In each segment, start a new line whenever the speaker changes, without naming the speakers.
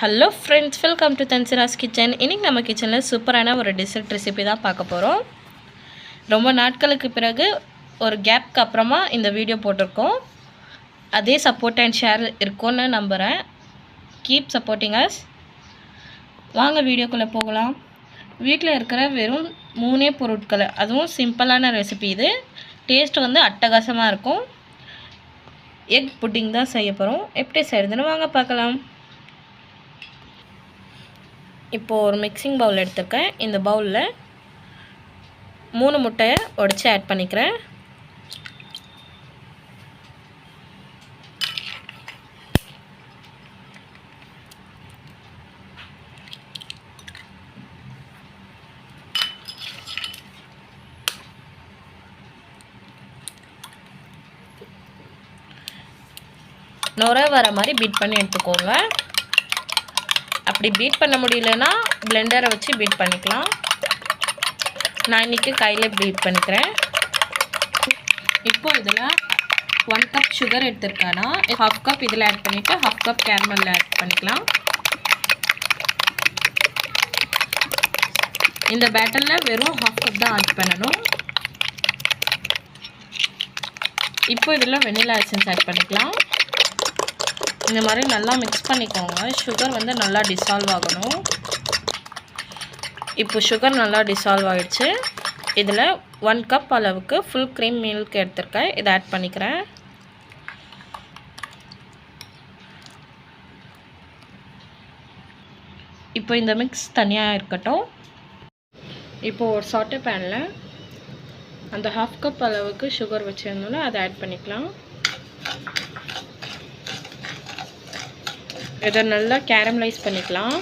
Hello friends, welcome to Thansira's kitchen. இன்றைக்கி நம்ம கிச்சனில் சூப்பரான ஒரு டெசர்ட் ரெசிபி தான் பார்க்க போகிறோம். ரொம்ப நாட்களுக்கு பிறகு ஒரு கேப்க்கு அப்புறமா இந்த வீடியோ போட்டிருக்கோம். அதே சப்போர்ட் அண்ட் ஷேர் இருக்கும்னு நம்புகிறேன். Keep supporting us. வாங்க வீடியோக்குள்ளே போகலாம். வீட்டில் இருக்கிற வெறும் 3 பொருட்கள், அதுவும் சிம்பிளான ரெசிபி. இது டேஸ்ட் வந்து அட்டகாசமாக இருக்கும். எக் புட்டிங் தான் செய்ய போகிறோம். எப்படி செய்கிறதுன்னு வாங்க பார்க்கலாம். இப்போது ஒரு மிக்சிங் பவுல் எடுத்துருக்கேன். இந்த பவுலில் 3 முட்டையை உடைச்சி ஆட் பண்ணிக்கிறேன். நுரை வர மாதிரி பீட் பண்ணி எடுத்துக்கோங்க. அப்படி பீட் பண்ண முடியலன்னா பிளெண்டரை வச்சு பீட் பண்ணிக்கலாம். நான் இன்றைக்கி கையில் பீட் பண்ணிக்கிறேன். இப்போ இதில் 1 கப் சுகர் எடுத்துருக்கேன்னா 1/2 கப் இதில் ஆட் பண்ணிவிட்டு 1/2 கப் கேரமலில் ஆட் பண்ணிக்கலாம். இந்த பேட்டரில் வெறும் 1/2 கப் தான் ஆட் பண்ணணும். இப்போ இதில் வெனிலா எசன்ஸ் ஆட் பண்ணிக்கலாம். இந்த மாதிரி நல்லா மிக்ஸ் பண்ணிக்கோங்க. சுகர் வந்து நல்லா டிசால்வ் ஆகணும். இப்போ சுகர் நல்லா டிசால்வ் ஆகிடுச்சு. இதில் 1 கப் அளவுக்கு ஃபுல் க்ரீம் மில்க் எடுத்துருக்கேன். இதை ஆட் பண்ணிக்கிறேன். இப்போ இந்த மிக்ஸ் தனியாக இருக்கட்டும். இப்போது ஒரு சாட்டே பேனில் அந்த 1/2 கப் அளவுக்கு சுகர் வச்சுருந்தோன்னா அதை ஆட் பண்ணிக்கலாம். இதை நல்லா கேரமலைஸ் பண்ணிக்கலாம்.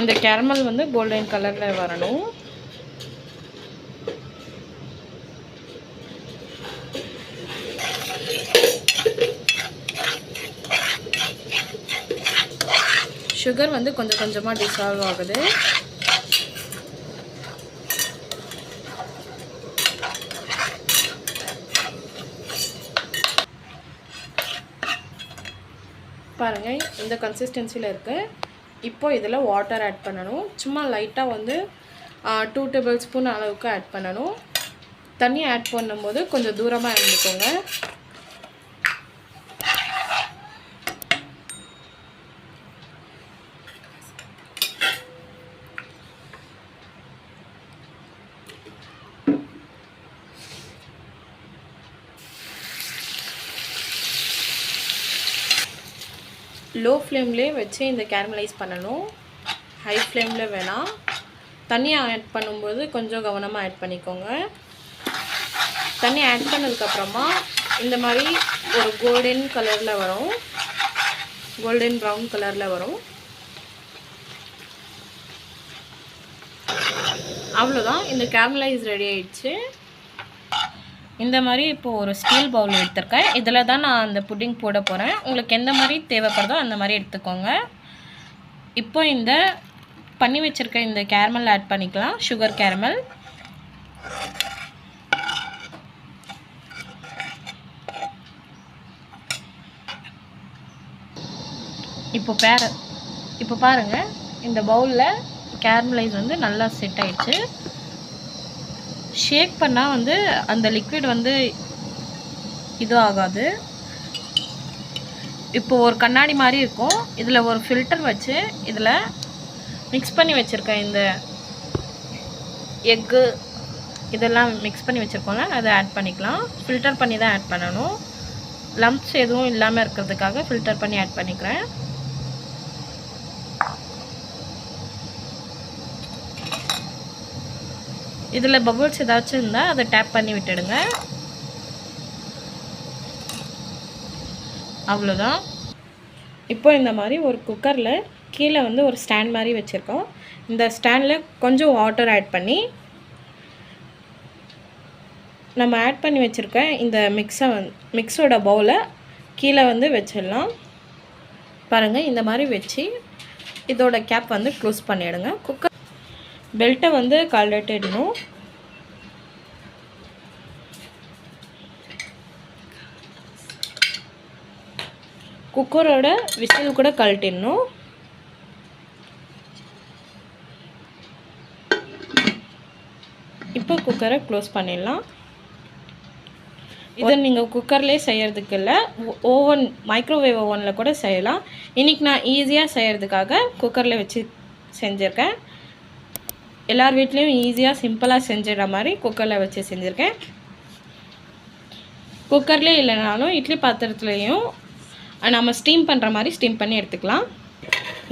இந்த கேரமல் வந்து கோல்டன் கலரில் வரணும். சுகர் வந்து கொஞ்சம் கொஞ்சமாக டிசால்வ் ஆகுது. பாருங்கள், இந்த கன்சிஸ்டன்சியில் இருக்குது. இப்போ இதில் வாட்டர் ஆட் பண்ணணும். சும்மா லைட்டாக வந்து 2 டேபிள் ஸ்பூன் அளவுக்கு ஆட் பண்ணணும். தண்ணி ஆட் பண்ணும்போது கொஞ்சம் தூரமாக இருந்துக்கோங்க. லோ ஃப்ளேம்லேயே வச்சு இந்த கேரமலைஸ் பண்ணணும். ஹை ஃப்ளேமில் வேணாம். தண்ணி ஆட் பண்ணும்போது கொஞ்சம் கவனமாக ஆட் பண்ணிக்கோங்க. தண்ணி ஆட் பண்ணதுக்கப்புறமா இந்த மாதிரி ஒரு கோல்டன் கலரில் வரும், கோல்டன் ப்ரௌன் கலரில் வரும். அவ்வளோதான், இந்த கேரமலைஸ் ரெடி ஆயிடுச்சு. இந்த மாதிரி இப்போது ஒரு ஸ்டீல் பவுல் எடுத்துருக்கேன். இதில் தான் நான் அந்த புட்டிங் போட போகிறேன். உங்களுக்கு எந்த மாதிரி தேவைப்படுதோ அந்த மாதிரி எடுத்துக்கோங்க. இப்போ இந்த பண்ணி வச்சுருக்க இந்த கேரமல் ஆட் பண்ணிக்கலாம். Sugar caramel. இப்போ பாருங்கள், இந்த பவுலில் கேரமலைஸ் வந்து நல்லா செட் ஆயிடுச்சு. ஷேக் பண்ணால் வந்து அந்த லிக்விட் வந்து இது ஆகாது. இப்போ ஒரு கண்ணாடி மாதிரி இருக்கும். இதில் ஒரு ஃபில்டர் வச்சு இதில் மிக்ஸ் பண்ணி வச்சுருக்கேன். இந்த எக்கு இதெல்லாம் மிக்ஸ் பண்ணி வச்சுருக்கோம்ல, அதை ஆட் பண்ணிக்கலாம். ஃபில்டர் பண்ணி தான் ஆட் பண்ணணும். லம்ப்ஸ் எதுவும் இல்லாமல் இருக்கிறதுக்காக ஃபில்டர் பண்ணி ஆட் பண்ணிக்கிறேன். இதில் பபுள்ஸ் ஏதாச்சும் இருந்தால் அதை டேப் பண்ணி விட்டுடுங்க. அவ்வளோதான். இப்போ இந்த மாதிரி ஒரு குக்கரில் கீழே வந்து ஒரு ஸ்டாண்ட் மாதிரி வச்சுருக்கோம். இந்த ஸ்டாண்டில் கொஞ்சம் வாட்டர் ஆட் பண்ணி நம்ம ஆட் பண்ணி வச்சுருக்க இந்த மிக்ஸோட பவுலை கீழே வந்து வச்சிடலாம். பாருங்கள், இந்த மாதிரி வச்சு இதோட கேப் வந்து க்ளோஸ் பண்ணிவிடுங்க. குக்கர் பெல்ட்டை வந்து கழட்டிடணும். குக்கரோட விசில் கூட கழட்டிடணும். இப்போ குக்கரை க்ளோஸ் பண்ணிடலாம். இதை நீங்கள் குக்கர்லேயே செய்கிறதுக்கு இல்லை, ஓவன் மைக்ரோவேவ் ஓவனில் கூட செய்யலாம். இன்றைக்கி நான் ஈஸியாக செய்கிறதுக்காக குக்கரில் வச்சு செஞ்சுருக்கேன். எல்லார் வீட்லேயும் ஈஸியாக சிம்பிளாக செஞ்சிடுற மாதிரி குக்கரில் வச்சு செஞ்சுருக்கேன். குக்கர்லேயே இல்லைனாலும் இட்லி பாத்திரத்துலேயும் நம்ம ஸ்டீம் பண்ணுற மாதிரி ஸ்டீம் பண்ணி எடுத்துக்கலாம்.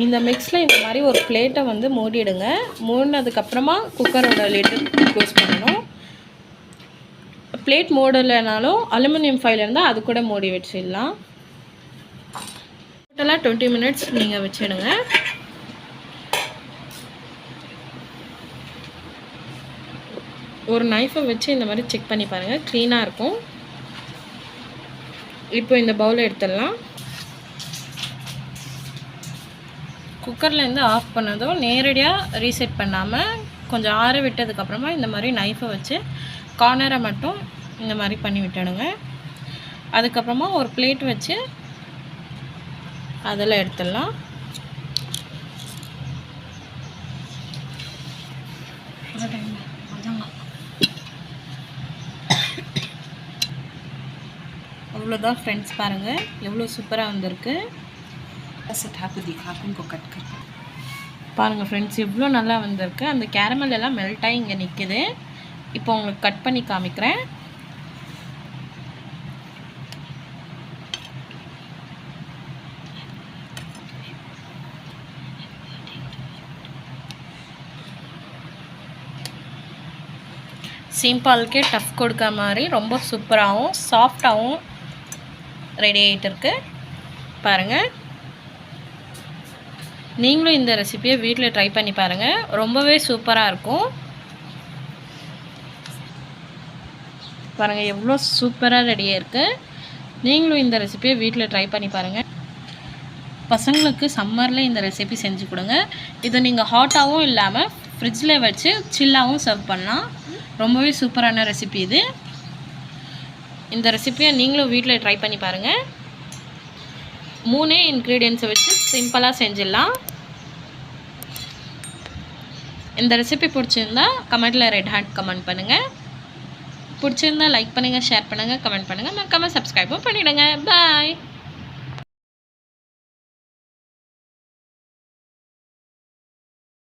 இந்த மிக்ஸில் இந்த மாதிரி ஒரு பிளேட்டை வந்து மூடிடுங்க. மூடினதுக்கப்புறமா குக்கரோட லிட்டு க்ளோஸ் பண்ணணும். பிளேட் மூடலைனாலும் அலுமினியம் ஃபைல் இருந்தால் அது கூட மூடி வச்சிடலாம். டோட்டலாக 20 மினிட்ஸ் நீங்கள் வச்சிடுங்க. ஒரு நைஃபை வச்சு இந்த மாதிரி செக் பண்ணி பாருங்கள், க்ளீனாக இருக்கும். இப்போ இந்த பவுலை எடுத்துடலாம். குக்கர்லேருந்து ஆஃப் பண்ணதும் நேரடியாக ரீசெட் பண்ணாமல் கொஞ்சம் ஆற விட்டதுக்கப்புறமா இந்த மாதிரி நைஃபை வச்சு கார்னரை மட்டும் இந்த மாதிரி பண்ணி விட்டுடுங்க. அதுக்கப்புறமா ஒரு பிளேட் வச்சு அதில் எடுத்துடலாம். அவ்வளோதான் ஃப்ரெண்ட்ஸ், பாருங்கள் எவ்வளோ சூப்பராக வந்திருக்கு. பாருங்கள் ஃப்ரெண்ட்ஸ், எவ்வளோ நல்லா வந்திருக்கு. அந்த கேரமல் எல்லாம் மெல்ட் ஆகி இங்கே நிற்குது. இப்போ உங்களுக்கு கட் பண்ணி காமிக்கிறேன். சிம்பிளுக்கே டஃப் கொடுக்க மாதிரி ரொம்ப சூப்பராகவும் சாஃப்டாகவும் ரெடி ஆகிட்டு இருக்கு. பாருங்கள், நீங்களும் இந்த ரெசிபியை வீட்டில் ட்ரை பண்ணி பாருங்கள், ரொம்பவே சூப்பராக இருக்கும். பாருங்கள் எவ்வளோ சூப்பராக ரெடியாக இருக்குது. நீங்களும் இந்த ரெசிபியை வீட்டில் ட்ரை பண்ணி பாருங்கள். பசங்களுக்கு சம்மரில் இந்த ரெசிபி செஞ்சு கொடுங்க. இதை நீங்கள் ஹாட்டாகவும் இல்லாமல் ஃப்ரிட்ஜில் வச்சு சில்லாகவும் சர்வ் பண்ணலாம். ரொம்பவே சூப்பரான ரெசிபி இது. இந்த ரெசிபியை நீங்களும் வீட்டில் ட்ரை பண்ணி பாருங்கள். 3 இன்க்ரீடியன்ஸை வச்சு சிம்பிளாக செஞ்சிடலாம். இந்த ரெசிபி பிடிச்சிருந்தா கமெண்ட்டில் ரெட் ஹார்ட் கமெண்ட் பண்ணுங்கள். பிடிச்சிருந்தா லைக் பண்ணுங்கள், ஷேர் பண்ணுங்கள், கமெண்ட் பண்ணுங்கள், மறக்காமல் சப்ஸ்கிரைபும் பண்ணிவிடுங்க. பாய்.